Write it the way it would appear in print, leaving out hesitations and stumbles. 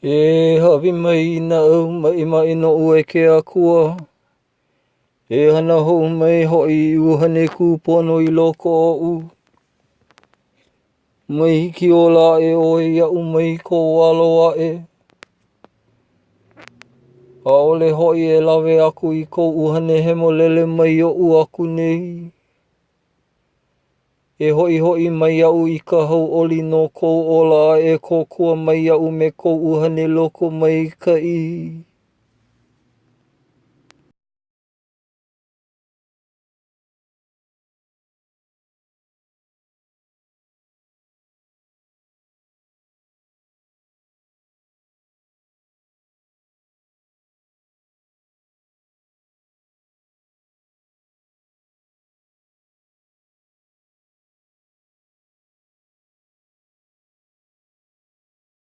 E hawi mai na au mai no ue ke akua. E hana hou mai hoi uhane kūpono i loko o u. Mai hiki o la e o e iau mai ko walo ae. ʻAʻole hoi e lawe aku i kou uhane hemolele mai o u aku nei. E hoʻihoʻi mai iaʻu i ka hauʻoli no kou ola e kōkua mai iaʻu me kou uhane loko maikaʻi.